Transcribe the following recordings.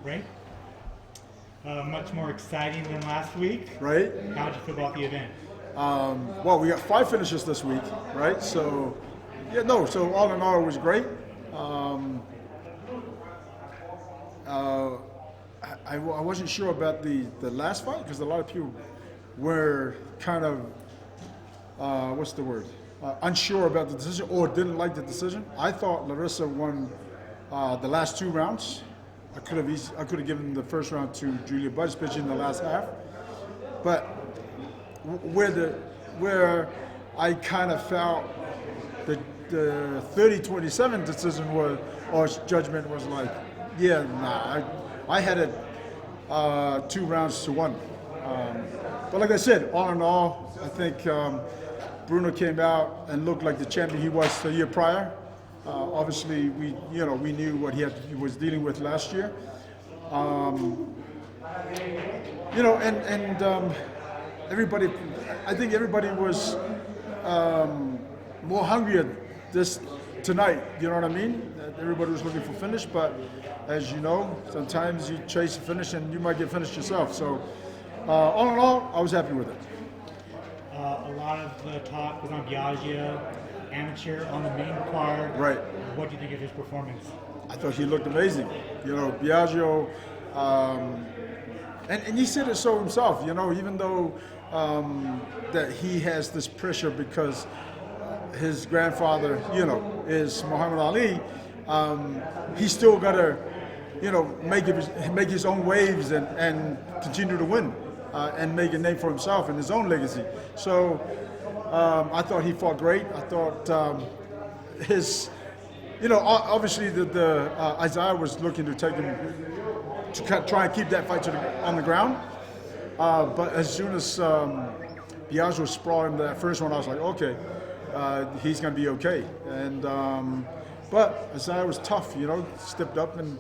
right? Much more exciting than last week. Right? How did you feel about the event? Well, we got 5 finishes this week, right? So, so all in all, it was great. I wasn't sure about the last fight because a lot of people were kind of, what's the word, unsure about the decision or didn't like the decision. I thought Larissa won the last 2 rounds. I could have given the first round to Julia Budd, especially in the last half. But where I kind of felt the 30-27 decision was, or judgment was like, I had it 2 rounds to 1. But like I said, all in all, I think Bruno came out and looked like the champion he was the year prior. Obviously, we knew what he was dealing with last year. Everybody, I think everybody was more hungrier tonight. You know what I mean? Everybody was looking for finish, but as you know, sometimes you chase a finish and you might get finished yourself. So, all in all, I was happy with it. A lot of the talk was on Biagio, amateur on the main card. Right. What do you think of his performance? I thought he looked amazing. Biagio, and he said it so himself. Even though that he has this pressure because his grandfather, is Muhammad Ali, he's still got to, make his own waves and continue to win and make a name for himself and his own legacy. So I thought he fought great. I thought his, obviously the Isaiah was looking to take him to try and keep that fight on the ground. But as soon as Biagio sprawled him that first one, I was like, okay, he's going to be okay. And but Isaiah was tough, stepped up and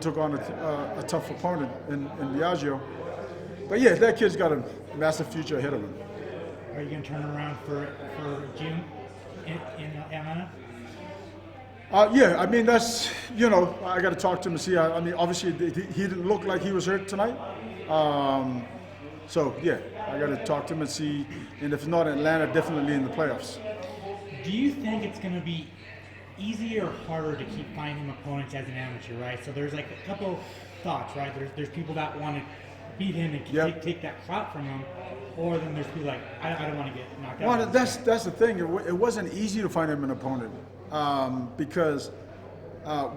took on a tough opponent in Biagio. But yeah, that kid's got a massive future ahead of him. Are you going to turn around for June in Atlanta? Yeah, I mean, that's, I got to talk to him and see. I mean, obviously, he didn't look like he was hurt tonight. So, yeah, I got to talk to him and see. And if not in Atlanta, definitely in the playoffs. Do you think it's going to be easier or harder to keep finding opponents as an amateur, right? So there's like a couple thoughts, right? There's people that want to beat him and take that clout from him. Or then there's people like, I don't want to get knocked out. Well, that's the thing. It wasn't easy to find him an opponent because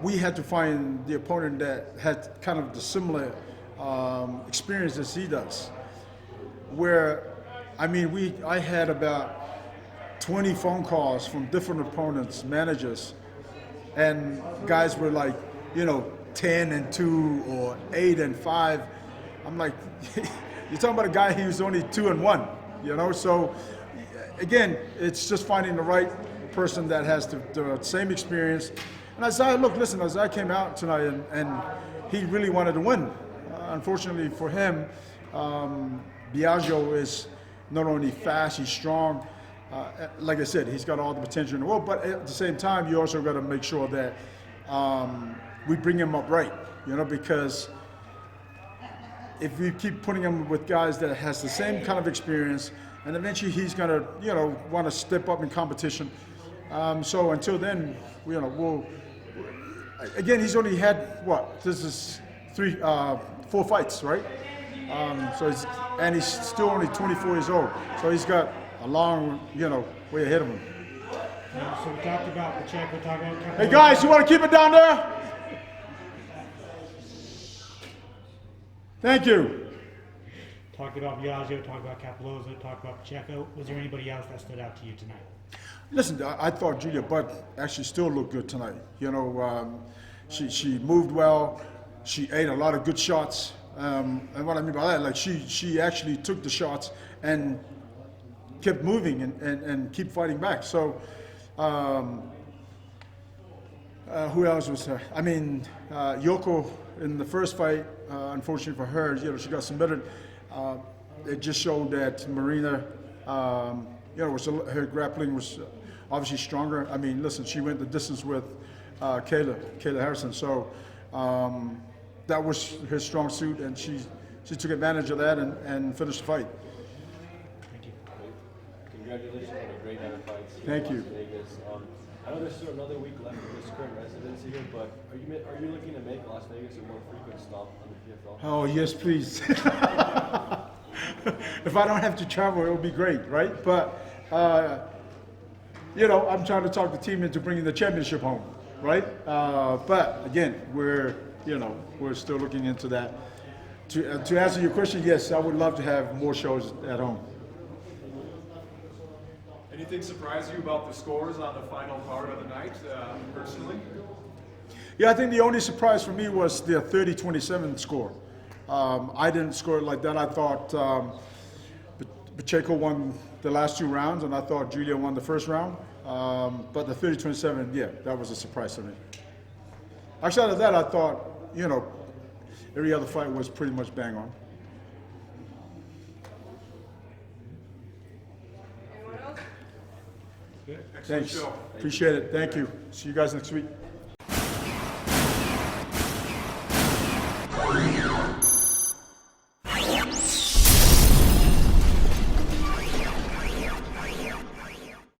we had to find the opponent that had kind of the similar experience as he does. Where, I mean, I had about 20 phone calls from different opponents, managers, and guys were like, 10-2 or 8-5. I'm like, you're talking about a guy who's only 2-1, So, again, it's just finding the right person that has the same experience. And Isaiah came out tonight and he really wanted to win. Unfortunately for him, Biagio is not only fast, he's strong. Like I said, he's got all the potential in the world, but at the same time, you also got to make sure that we bring him up right, because if we keep putting him with guys that has the same kind of experience, and eventually he's going to, want to step up in competition. So until then, again, he's only had, this is 4 fights, right? He's still only 24 years old. So he's got a long, way ahead of him. So we talked about Pacheco, talked about Capello. Hey guys, you want to keep it down there? Thank you. Talked about Biagio, talked about Capello, talked about Pacheco. Was there anybody else that stood out to you tonight? Listen, I thought Julia Budd actually still looked good tonight. She moved well. She ate a lot of good shots. And what I mean by that, like she actually took the shots and kept moving and keep fighting back. So who else was there? I mean, Yoko in the first fight, unfortunately for her, she got submitted. It just showed that Marina, her grappling was obviously stronger. I mean, listen, she went the distance with Kayla Harrison. So, that was his strong suit, and she took advantage of that and finished the fight. Thank you. Congratulations on a great night of fights. Thank you. Las Vegas. I know there's still another week left of this current residency here, but are you looking to make Las Vegas a more frequent stop on the PFL? Oh, yes, please. If I don't have to travel, it would be great, right? But, you know, I'm trying to talk the team into bringing the championship home, right? But, again, we're still looking into that. To answer your question, yes, I would love to have more shows at home. Anything surprise you about the scores on the final part of the night, personally? Yeah, I think the only surprise for me was the 30-27 score. I didn't score it like that. I thought Pacheco won the last 2 rounds, and I thought Julia won the first round. But the 30-27, yeah, that was a surprise to me. Outside of that, I thought, you know, every other fight was pretty much bang on. Excellent Thanks. show. Appreciate it. Thank you. See you guys next week.